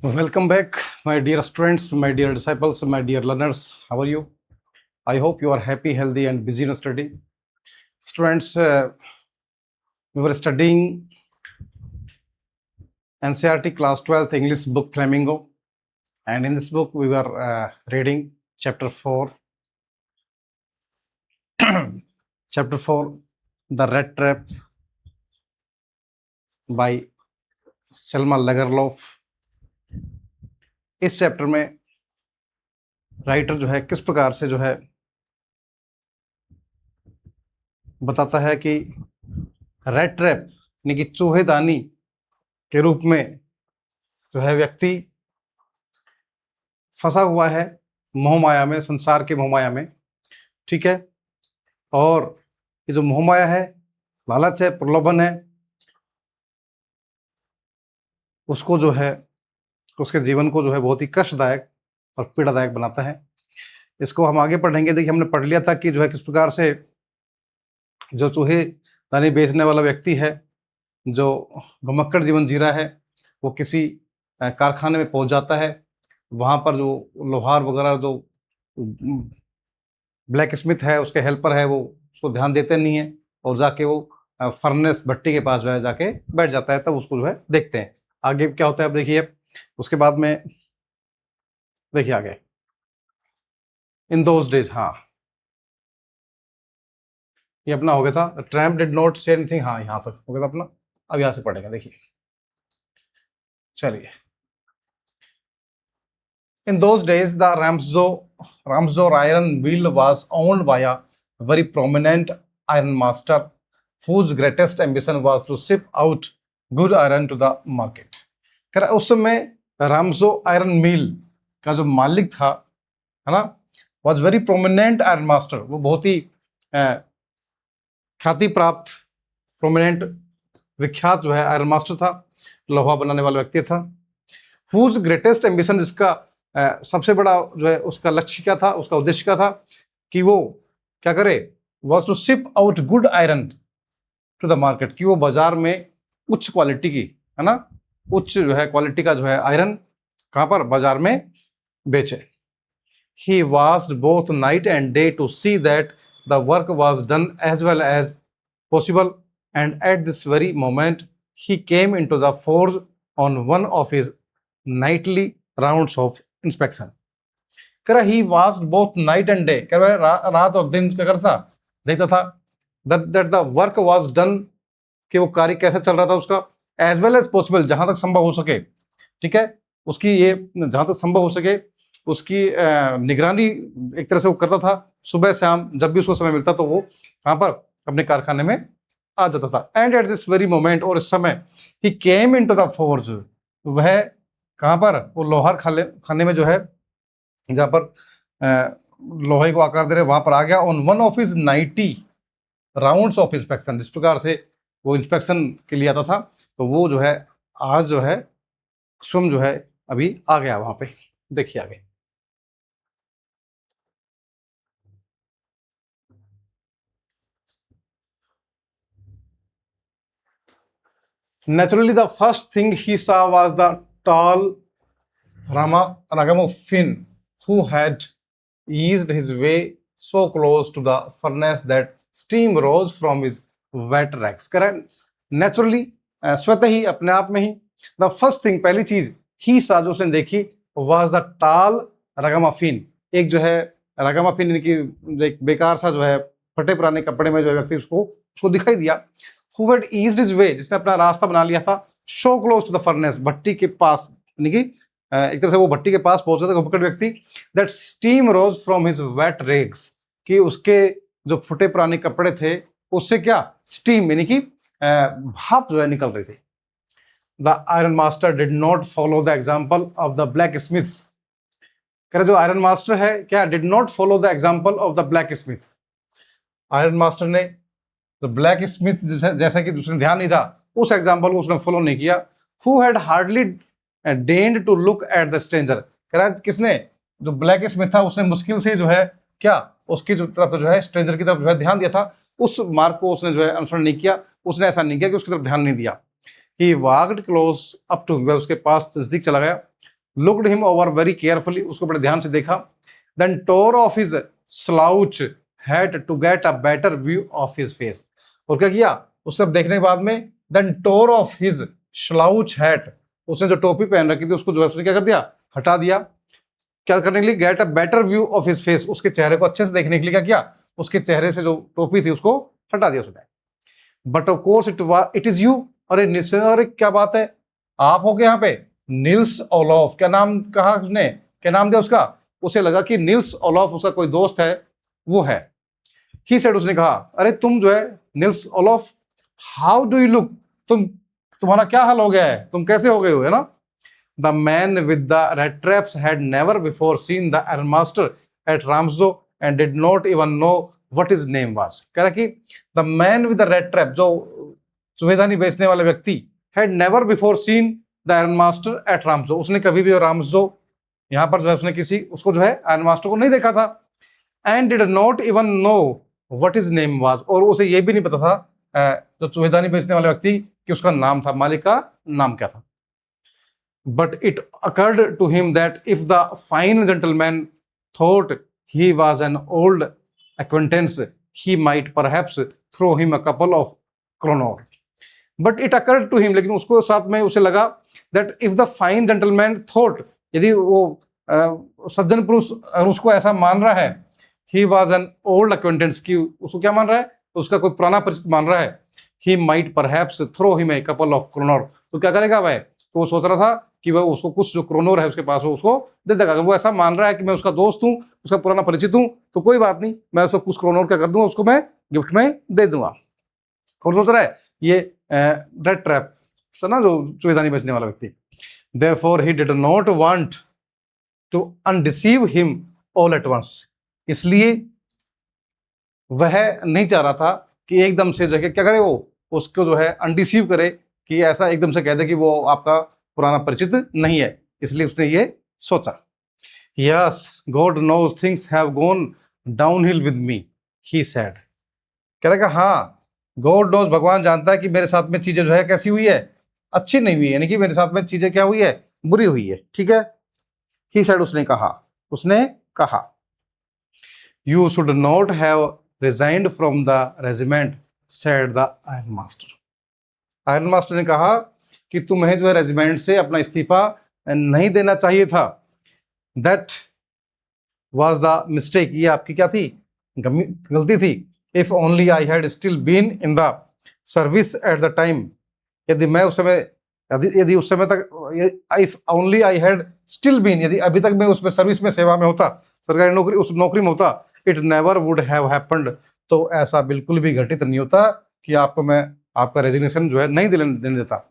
Welcome back, my dear students, my dear disciples, my dear learners. How are you? I hope you are happy, healthy, and busy in study. Students, we were studying NCERT Class 12th English book Flamingo, and in this book we were reading Chapter 4. Chapter 4, The Rat Trap by Selma Lagerlof. इस chapter में writer जो है किस प्रकार से जो है बताता है कि रेड ट्रैप यानी कि चूहेदानी के रूप में जो है व्यक्ति फंसा हुआ है मोहमाया में, संसार के मोहमाया में। ठीक है, और ये जो मोहमाया है, लालच है, प्रलोभन है, उसको जो है उसके जीवन को जो है बहुत ही कष्टदायक और पीड़ादायक बनाता है। इसको हम आगे पढ़ेंगे। देखिए, हमने पढ़ लिया था कि जो है किस प्रकार से जो चूहे दानी बेचने वाला व्यक्ति है, जो घुमक्कड़ जीवन जी रहा है, वो किसी कारखाने में पहुंच जाता है। वहाँ पर जो लोहार वगैरह जो ब्लैक स्मिथ है, उसके हेल्पर है, वो उसको ध्यान देते नहीं है और जाके वो फर्नेस भट्टी के पास जो है जाके बैठ जाता है। तब उसको जो है देखते हैं। आगे क्या होता है अब देखिए। उसके बाद में देखिए आगे, इन दोज डेज, हाँ ये अपना हो गया था। Tramp did not say anything, हाँ यहाँ तक हो गया था अपना। अब यहाँ से पढ़ेंगे, देखिए चलिए। In those days the Ramsor iron wheel was owned by a very prominent iron master whose greatest ambition was to ship out good iron to the market. कर उस समय रामजो आयरन मिल का जो मालिक था, है ना, was very prominent iron master. वो बहुत ही ख्याति प्राप्त, प्रोमिनेंट, विख्यात जो है आयरन मास्टर था, लोहा बनाने वाला व्यक्ति था। हुज ग्रेटेस्ट एम्बिशन, जिसका सबसे बड़ा जो है उसका लक्ष्य क्या था, उसका उद्देश्य क्या था कि वो क्या करे, was to ship out good iron to the market, कि वो बाजार में उच्च क्वालिटी की, है ना, उच्च जो है क्वालिटी का जो है आयरन कहाँ पर, बाजार में बेचे। He watched both night and day to see that the work was done as well as possible, and at this very moment he came into the forge on one of his nightly rounds of inspection. कह रहा he watched both night and day, कह रहा रात और दिन क्या करता, देखता था that the work was done, कि वो कार्य कैसे चल रहा था उसका, एज वेल एज पॉसिबल, जहां तक संभव हो सके। ठीक है, उसकी ये जहां तक संभव हो सके उसकी निगरानी एक तरह से वो करता था। सुबह शाम जब भी उसको समय मिलता तो वो कहाँ पर, अपने कारखाने में आ जाता था। And at this very moment, और इस समय ही केम इनटू द फोर्ज, वह कहाँ पर, वो लोहार खाने में जो है, जहाँ पर लोहे को आकार दे रहे, वहां पर आ गया। On one of his 90 rounds of inspection, जिस प्रकार से वो इंस्पेक्शन के लिए आता था, तो वो जो है आज जो है स्वयं जो है अभी आ गया वहां पे। देखिए आगे, naturally the first thing he saw was the tall ragamuffin who had eased his way so close to the furnace that steam rose from his wet rags। करें नेचुरली, स्वतः ही, अपने आप में ही, द फर्स्ट थिंग, पहली चीज, ही सा जो उसने देखी, वाज द टाल रगामाफिन, एक जो है रगामाफिन यानी कि एक बेकार सा जो है फटे पुराने कपड़े में जो व्यक्ति उसको दिखाई दिया। Who had eased his way, जिसने अपना रास्ता बना लिया था, so close to the furnace, भट्टी के पास, यानी कि एक तरह से वो भट्टी के पास पहुंचा था घुमक्कड़ व्यक्ति। That steam rose from his wet rags, कि उसके जो फटे पुराने कपड़े थे उससे क्या, स्टीम यानी कि भाप जो है निकल रही थी। The iron master did not follow the example of the black Smiths, कह रहे जो आयरन मास्टर है क्या, did not follow the example of the black Smith. Iron master ने तो ब्लैक स्मिथ जैसा कि दूसरे ध्यान नहीं था, उस एग्जाम्पल को उसने फॉलो नहीं किया। Who had hardly deigned to look at the stranger, कह रहा है किसने, जो ब्लैक स्मिथ था उसने मुश्किल से जो है क्या, उसकी जो तरफ जो है स्ट्रेंजर की तरफ जो है ध्यान दिया था, उस मार्ग को उसने जो है अनुसरण नहीं किया, उसने ऐसा नहीं किया कि उसकी तरफ ध्यान नहीं दिया। He walked close up to, वह उसके पास नजदीक चला गया। Looked him over very carefully, उसको बड़े ध्यान से देखा, then tore off his slouch hat to get a better view of his face, और क्या किया उससे देखने के बाद में, then tore off his slouch hat, उसने जो टोपी पहन रखी थी उसको जो है उसने क्या कर दिया, हटा दिया। क्या करने के लिए, gate a better view of his face, उसके चेहरे को अच्छे से देखने के लिए क्या किया, उसके चेहरे से जो टोपी थी उसको हटा दिया उसने। But of course it is you, अरे निश्चय, अरे क्या बात है, आप हो गए यहाँ पे, निल्स ओलॉफ, क्या नाम कहा उसने, क्या नाम दिया उसका, उसे लगा कि निल्स ओलॉफ उसका कोई दोस्त है, वो है। ही सेड, उसने कहा, अरे तुम जो है Nils Olof, how do you look, तुम्हारा क्या हाल हो गया है, तुम कैसे हो गए हो, है ना। The man with the red traps had never before seen the iron master at Ramsjo and did not even know what his name was. कह रहा कि the man with the red trap, जो चुहेदानी बेचने वाला व्यक्ति, had never before seen the iron master at Ramsjo, उसने कभी भी रामजो यहाँ पर जो है उसने किसी उसको जो है आयरन मास्टर को नहीं देखा था। And did not even know what his name was, और उसे ये भी नहीं पता था जो चुहेदानी बेचने वाले व्यक्ति कि उसका नाम था, मालिक का नाम क्या था। But it occurred to him that if the fine gentleman thought he was an old acquaintance, he might perhaps throw him a couple of kroner. But it occurred to him, लेकिन उसको साथ में उसे लगा that if the fine gentleman thought, यदि वो सज्जन पुरुष उसको ऐसा मान रहा है, he was an old acquaintance, कि उसको क्या मान रहा है, उसका कोई पुराना परिचित मान रहा है, he might perhaps throw him a couple of kroner, तो क्या करेगा वह, तो वो सोच रहा था कि वह उसको कुछ जो क्रोनोर है उसके पास हो उसको दे देगा। अगर वो ऐसा मान रहा है कि मैं उसका दोस्त हूँ, उसका पुराना परिचित हूँ, तो कोई बात नहीं, मैं उसको कुछ क्रोनोर क्या कर दूंगा, उसको मैं गिफ्ट में दे दूंगा। और सोच रहा है ये रेड ट्रैप ना, जो चुहेदानी बेचने वाला व्यक्ति। Therefore he did not want to undeceive him all at once, इसलिए वह नहीं चाह रहा था कि एकदम से जो क्या करे, वो उसको जो है अनडिसीव करे, कि ऐसा एकदम से कह दे कि वो आपका पुराना परिचित नहीं है, इसलिए उसने ये सोचा। Yes God knows things have gone downhill with me, he said, कह रहा हाँ, गॉड नोज, भगवान जानता है कि मेरे साथ में चीजें जो है कैसी हुई है, अच्छी नहीं हुई है, यानी कि मेरे साथ में चीजें क्या हुई है, बुरी हुई है, ठीक है। ही सेड, उसने कहा you should not have resigned from the regiment, said the iron master. Iron master ने कहा कि तुम्हें जो है रेजिमेंट से अपना इस्तीफा नहीं देना चाहिए था। दैट वाज द मिस्टेक, ये आपकी क्या थी, गलती थी। If only I had still been in the service at the time, यदि मैं उस समय, यदि उस समय तक, if only I had still been, यदि अभी तक मैं उसमें सर्विस में, सेवा में होता, सरकारी नौकरी, उस नौकरी में होता, it never would have happened, तो ऐसा बिल्कुल भी घटित नहीं होता कि आपको मैं आपका रेजिग्नेशन जो है नहीं देने देता।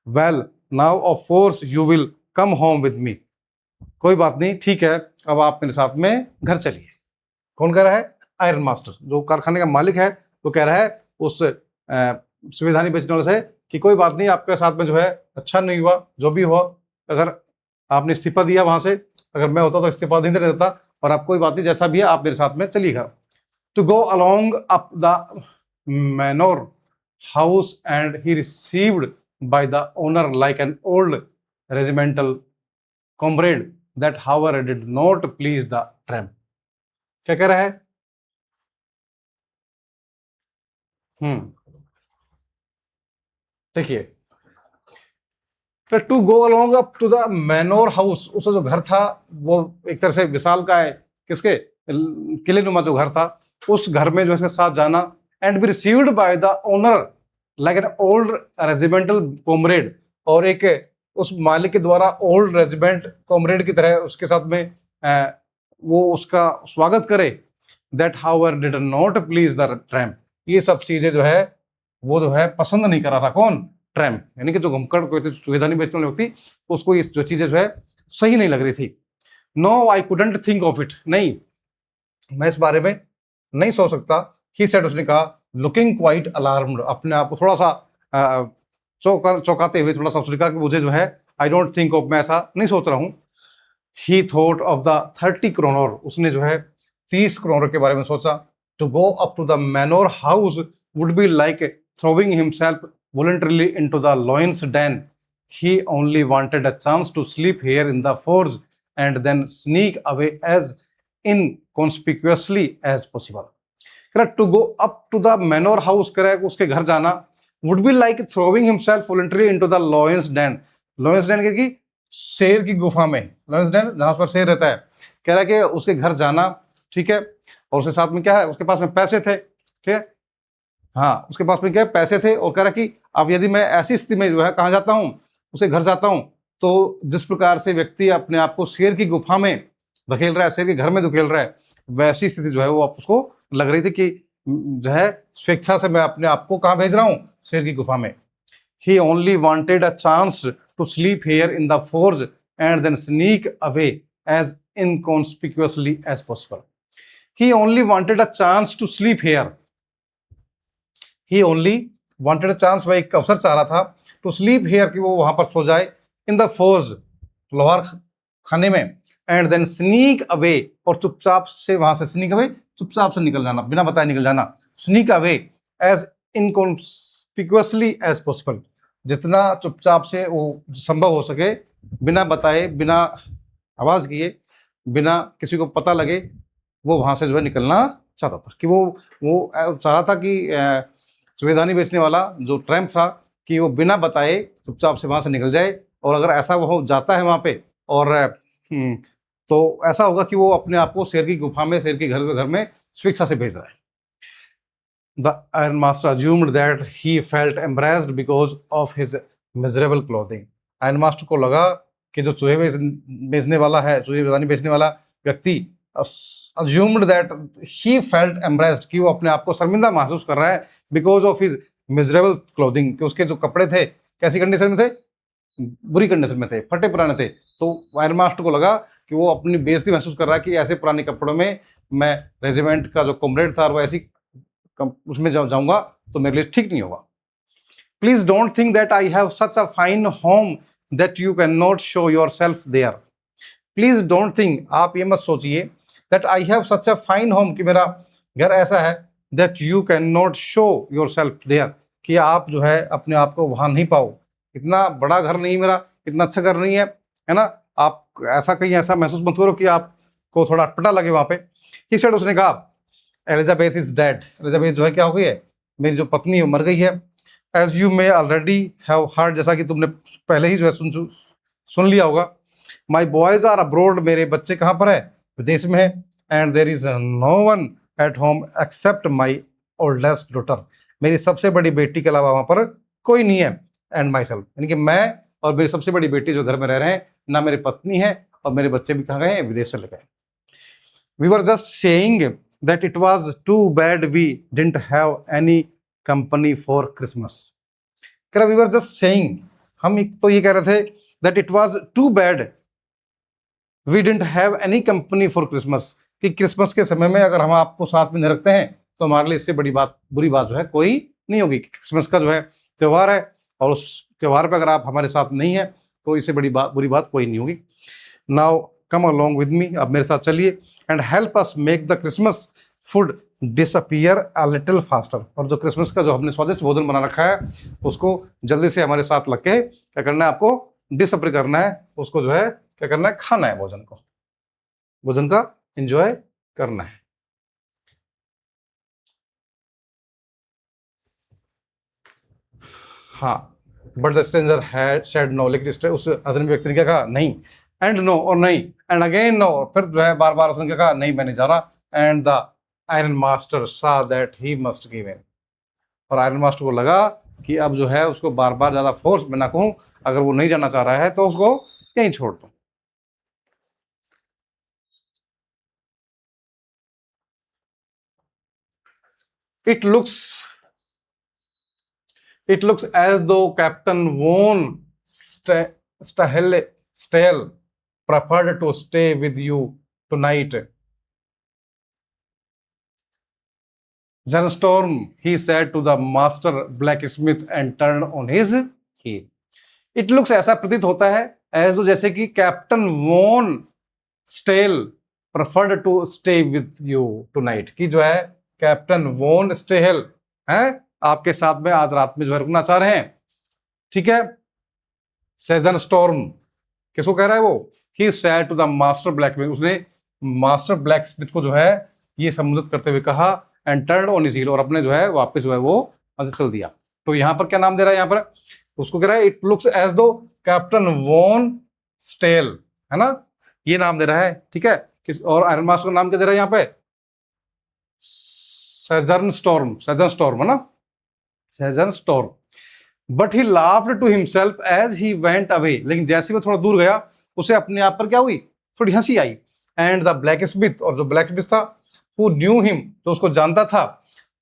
Well now of course you will come home with me, कोई बात नहीं, ठीक है, अब आप मेरे साथ में घर चलिए। कौन कह रहा है, आयरन मास्टर, जो कारखाने का मालिक है, वो कह रहा है उस सुविधानी बेचने वाले से कि कोई बात नहीं, आपके साथ में जो है अच्छा नहीं हुआ, जो भी हुआ, अगर आपने इस्तीफा दिया वहां से, अगर मैं होता तो इस्तीफा नहीं देता, और आप कोई बात नहीं, जैसा भी है आप मेरे साथ में चलिए घर। To go along up the manor house, and he received by the owner like an old regimental comrade, that however did not please the tramp। क्या कह रहा है, देखिए, to go along up to the manor house, उसका जो घर था वो एक तरह से विशाल का है, किसके, किले नुमा जो घर था, उस घर में जो इसके साथ जाना, and be received by the owner like an old regimental comrade, और एक उस मालिक के द्वारा ओल्ड रेजिमेंट कॉमरेड की तरह उसके साथ में वो उसका स्वागत करे। That however did not please the tramp, ये सब चीजें जो है वो जो है पसंद नहीं कर रहा था, कौन, ट्रैम्प, यानी कि जो घुमकड़ कोई सुविधानी बेचने वाले व्यक्ति, उसको ये जो चीजें जो है सही नहीं लग रही थी। No I couldn't think of it, नहीं, मैं इस बारे में नहीं सोच सकता। ही सेड, उसने कहा, लुकिंग क्वाइट अलार्म्ड, अपने आप को थोड़ा सा चौंकाते हुए, थोड़ा सा उसने कहा कि मुझे जो है आई डोंट थिंक ऑफ, मैं ऐसा नहीं सोच रहा हूँ। He thought of the 30 kronor, उसने जो है 30 करोनर के बारे में सोचा। To go up to the manor house would be like throwing himself voluntarily into the lion's den, he only wanted a chance to sleep here in the forge and then sneak away as inconspicuously as possible. To go up to the manor house, उसके घर जाना, would be like throwing himself voluntarily into the lion's den. lion's den की शेर की गुफा में, lion's den जहां पर शेर रहता है, कह रहा है कि उसके घर जाना, ठीक है, और उसके साथ में क्या है, उसके पास में पैसे थे, ठीक है, हाँ उसके पास में क्या है, पैसे थे, और कह रहा कि अब यदि मैं ऐसी स्थिति में जो है कहाँ जाता हूँ, उसके घर जाता हूँ, तो जिस प्रकार से व्यक्ति अपने आप को शेर की गुफा में धकेल रहा है, शेर के घर में धकेल रहा है, वैसी स्थिति जो है वो आप उसको लग रही थी कि जो है स्वेच्छा से मैं अपने आप को कहाँ भेज रहा हूँ, शेर की गुफा में. He only wanted a chance to sleep here in the forge and then sneak away as inconspicuously as possible. He only wanted a chance to sleep here. He only wanted a chance, वह एक अवसर चाह रहा था, to sleep here, कि वो वहां पर सो जाए, in the forge, लोहार खाने में, and then sneak away, और चुपचाप से वहां से sneak away, चुपचाप से निकल जाना, बिना बताए निकल जाना, sneak away as inconspicuously as possible, जितना चुपचाप से वो संभव हो सके, बिना बताए, बिना आवाज किए, बिना किसी को पता लगे, वो वहां से जो है निकलना चाहता था. कि वो चाह रहा था कि सुवेदानी बेचने वाला जो ट्रैम्प था, कि वो बिना बताए चुपचाप से वहां से निकल जाए, और अगर ऐसा वो जाता है वहां पे, और तो ऐसा होगा कि वो अपने आप को शेर की गुफा में, शेर के घर में स्वेच्छा से भेज रहा है. The Iron Master assumed that he felt embarrassed because of his miserable clothing. Iron Master को लगा कि जो चूहे बेचने वाला है, चूहे बेचने वाला व्यक्ति, assumed that he felt embarrassed, कि वो अपने आप को शर्मिंदा महसूस कर रहा है, because of his miserable clothing, कि उसके जो कपड़े थे कैसी कंडीशन में थे, बुरी कंडीशन में थे, फटे पुराने थे. तो आयरन मास्टर को लगा कि वो अपनी बेइज्जती महसूस कर रहा है कि ऐसे पुराने कपड़ों में मैं रेजिमेंट का जो कॉमरेड था, वो ऐसी उसमें जाऊंगा तो मेरे लिए ठीक नहीं होगा. Please don't think that I have such a fine home that you can not show yourself there. Please don't think, आप ये मत सोचिए, that I have such a fine home, कि मेरा घर ऐसा है, that you can not show yourself there, कि आप जो है अपने आप को वहां नहीं पाओ. इतना बड़ा घर नहीं मेरा, इतना अच्छा घर नहीं है, है ना, आप ऐसा कहीं ऐसा महसूस मत करो कि आपको थोड़ा अटपटा लगे वहां पे. ही सेड, उसने कहा, एलिजाबेथ इज डेड, एलिजाबेथ जो है क्या हो गई है, मेरी जो पत्नी है मर गई है. As you may already have heard, जैसा कि तुमने पहले ही जो है सुन लिया होगा. माई बॉयज आर अब्रोड, मेरे बच्चे कहाँ पर है, विदेश में है. And there is no one at home except my oldest daughter, मेरी सबसे बड़ी बेटी के अलावा वहां पर कोई नहीं है. एंड माई सेल्फ, यानी कि मैं और मेरी सबसे बड़ी बेटी जो घर में रह रहे हैं, ना मेरी पत्नी है, और मेरे बच्चे भी कहाँ गए हैं, विदेश चले गए. We were just saying that it was too bad we didn't have any company for Christmas. We were just saying, हम तो ये कह रहे थे, that it was too bad we didn't have any company for Christmas, कि Christmas के समय में अगर हम आपको साथ में नहीं रखते हैं तो हमारे लिए इससे बुरी बात जो है कोई नहीं होगी. क्रिसमस का जो है त्यौहार है, और उस त्यौहार पर अगर आप हमारे साथ नहीं है तो इससे बुरी बात कोई नहीं होगी. Now come along with me, अब मेरे साथ चलिए, and help us make the Christmas food disappear a little faster, और जो क्रिसमस का जो हमने स्वादिष्ट भोजन बना रखा है उसको जल्दी से हमारे साथ लग के क्या करना है, आपको डिसअपियर करना है, उसको जो है क्या करना है, खाना है, भोजन का एंजॉय करना है. हाँ, but the stranger had said no, लेकिन उस अजनबी व्यक्ति ने क्या कहा, नहीं. एंड नो, और नहीं, एंड अगेन नो, फिर जो है बार बार उसने क्या कहा, नहीं मैं नहीं जा रहा. एंड द आयरन मास्टर सा that he must give in, और आयरन मास्टर को लगा कि अब जो है उसको बार बार ज्यादा फोर्स में ना कहूं, अगर वो नहीं जाना चाह रहा है तो उसको यहीं छोड़ दूं. It looks as though Captain Von Stahel preferred to stay with you tonight. Zandstorm, he said to the master blacksmith and turned on his heel. It looks, ऐसा प्रतीत होता है, as though जैसे कि Captain von Stell preferred to stay with you tonight, कि जो है captain von stele है आपके साथ में आज रात में जो है रुकना चाह रहे हैं. ठीक है, सेजन स्टॉर्म किसको कह रहा है वो? He said to the master blacksmith, उसने मास्टर ब्लैकस्मिथ को जो है ये संबोधित करते हुए कहा, and turn on his heel, और अपने जो है वापस जो है वो वहां से चल दिया। तो यहाँ पर क्या नाम दे रहा है? यहाँ पर उसको कह रहा है इट लुक्स एज दो कैप्टन वॉन स्टेल, है ना, ये नाम दे रहा है, ठीक है। किस और आयरन मास्टर का नाम क्या दे रहा है यहाँ पे? सेजन स्टॉर्म, सेजन स्टॉर्म, है ना, सेजन स्टॉर्म। But he laughed to himself as he went away, लेकिन जैसे वो थोड़ा दूर गया उसे अपने आप पर क्या हुई? थोड़ी हंसी आई। एंड द ब्लैक स्मिथ, और जो ब्लैक स्मिथ था, हु न्यू हिम, जो उसको जानता था,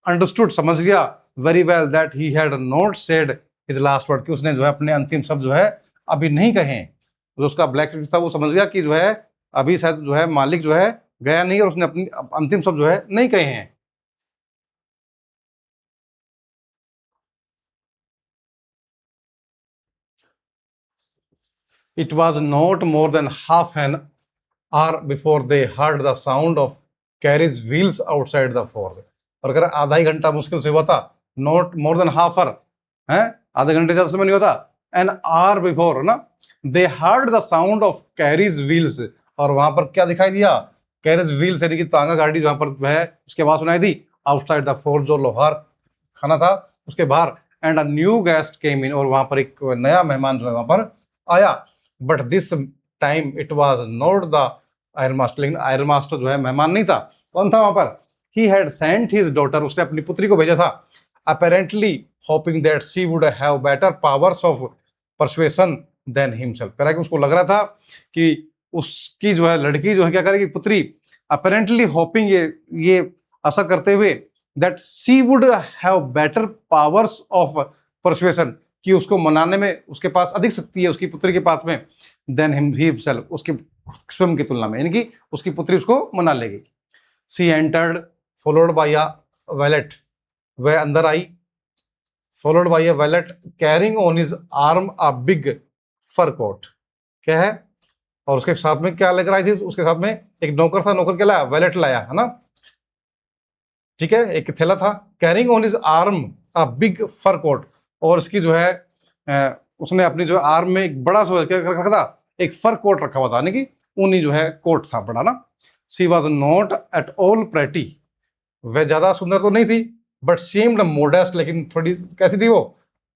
अंडरस्टूड, समझ गया, very well that he had not said his last word, कि उसने जो है अपने अंतिम शब्द जो है अभी नहीं कहे हैं। जो उसका ब्लैक स्मिथ था वो समझ गया कि जो है अभी शायद जो है मालिक जो है गया नहीं, और उसने अपनी अंतिम शब्द जो है नहीं कहे हैं। It was not more than half an hour before they heard the sound of carriage wheels outside the forge. और अगर आधा ही घंटा मुश्किल से हुआ था, not more than half hour, है आधे घंटे ज्यादा समय नहीं हुआ था, एन आवर बिफोर ना, दे heard the sound of carries wheels, और वहां पर क्या दिखाई दिया? कैरीज व्हील्स, यानी कि तांगा गाड़ी जहां पर है उसकी आवाज सुनाई दी, आउटसाइड द फोर्ज, जो लोहार खाना था उसके बाहर, एंड अ न्यू गेस्ट केम इन, और वहां पर एक नया मेहमान जो है वहां पर आया। But this time it was not the iron master, लेकिन आयरन मास्टर जो है मेहमान नहीं था। कौन था वहां पर? He had sent his daughter, उसने अपनी पुत्री को भेजा था, apparently hoping that she would have better powers of persuasion than himself. कह रहा है कि उसको लग रहा था कि उसकी जो है लड़की जो है क्या करेगी, पुत्री, अपेरेंटली होपिंग, ये आशा करते हुए, that she would have better powers of persuasion, कि उसको मनाने में उसके पास अधिक शक्ति है उसकी पुत्री के पास में, देन हिमसेल्फ, उसके स्वयं की तुलना में, यानी कि उसकी पुत्री उसको मना लेगी। She entered followed by a valet, वह अंदर आई, followed by a valet carrying on his arm a big fur coat, क्या है, और उसके साथ में क्या लेकर आई थी? उसके साथ में एक नौकर था, नौकर क्या लाया? वैलेट लाया, है ना, ठीक है, एक थैला था, carrying on his arm a big fur coat, और इसकी जो है उसने अपनी जो आर्म में एक बड़ा सा क्या रखा था? एक फर कोट रखा हुआ था, यानी कि ऊनी जो है कोट था बड़ा ना। She was not at all pretty, वह ज्यादा सुंदर तो नहीं थी, बट सीम्ड मोडेस्ट, लेकिन थोड़ी कैसी थी वो?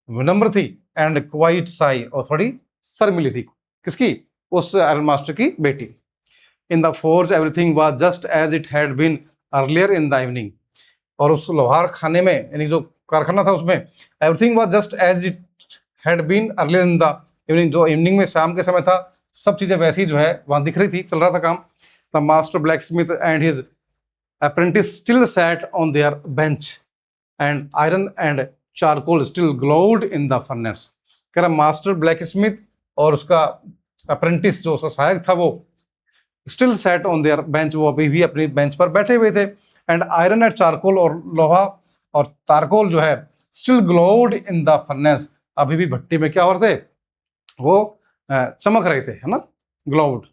विनम्र थी, एंड क्वाइट साई, और थोड़ी शर्मिली थी। किसकी? उस आयरन मास्टर की बेटी। In the forge everything was just as it had been earlier in the evening, और उस लोहार खाने में, यानी जो कारखाना था उसमें, everything was just as it had been earlier in the evening, जो इवनिंग में शाम के समय था, सब चीजें वैसी जो है वहां दिख रही थी, चल रहा था काम। The master black Smith and his apprentice still sat on their bench, and iron and charcoal still glowed in the furnace. कह रहा मास्टर ब्लैक स्मिथ और उसका अप्रेंटिस जो उसका सहायक था वो still set on their bench, वो अभी भी अपनी बेंच पर बैठे हुए थे, एंड आयरन एंड चारकोल, और लोहा और तारकोल जो है, still glowed in the furnace, अभी भी भट्टी में क्या हो रहे थे? वो चमक रहे थे, है ना, glowed.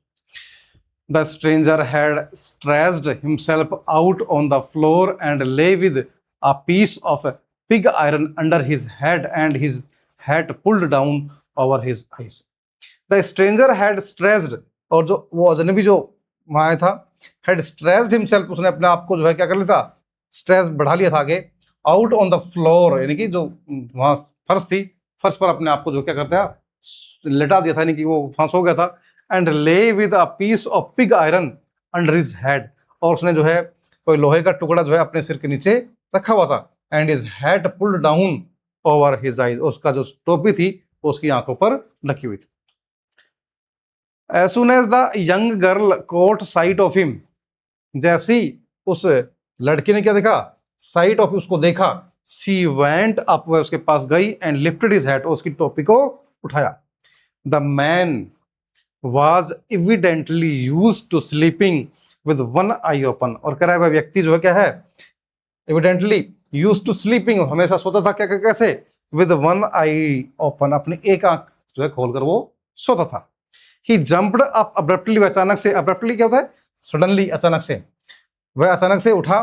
The stranger had stretched himself out on the floor and lay with a piece of pig iron under his head and his hat pulled down over his eyes. The stranger had stretched, और जो वो अजनबी जो वहां आया था, had stretched himself, उसने अपने आप को जो है क्या कर लिया था? स्ट्रेस बढ़ा लिया था आगे, आउट ऑन द फ्लोर, यानी कि जो वहां फर्श थी, फर्श पर अपने आप को जो क्या करता है? लेटा दिया था, यानी कि वो फांस हो गया था। And lay with a piece of pig iron under his head, और उसने जो है कोई लोहे का टुकड़ा जो है अपने सिर के नीचे रखा हुआ था, and his hat pulled down over his eyes, उसका जो टोपी थी वो उसकी आंखों पर ढकी हुई थी। As soon as the young girl caught sight of him, जैसे ही उस लड़की ने क्या देखा? साइट ऑफ, उसको देखा, शी वेंट अप, वह उसके पास गई, एंड लिफ्टेड हिज हैट, और उसकी टोपी को उठाया। The man was evidently used to sleeping with one eye open, और कह रहा है वह व्यक्ति जो है क्या है? एविडेंटली यूज्ड टू स्लीपिंग, हमेशा सोता था, क्या कैसे? विद वन आई ओपन, अपनी एक आंख जो है खोलकर वो सोता था। ही जंप्ड अप अब्रप्टली, अचानक से, अब्रप्टली क्या होता है? सडनली, अचानक से, वह अचानक से उठा,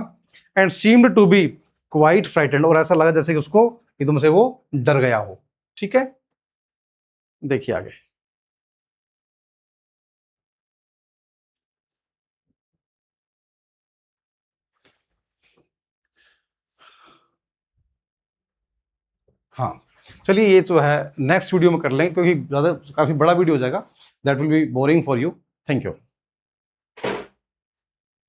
and seemed to be quite frightened, और ऐसा लगा जैसे कि उसको एकदम से वो डर गया हो, ठीक है। देखिए आगे। हाँ, चलिए ये जो है नेक्स्ट वीडियो में कर लें, क्योंकि ज़्यादा काफ़ी बड़ा वीडियो हो जाएगा, that will be boring for you. Thank you.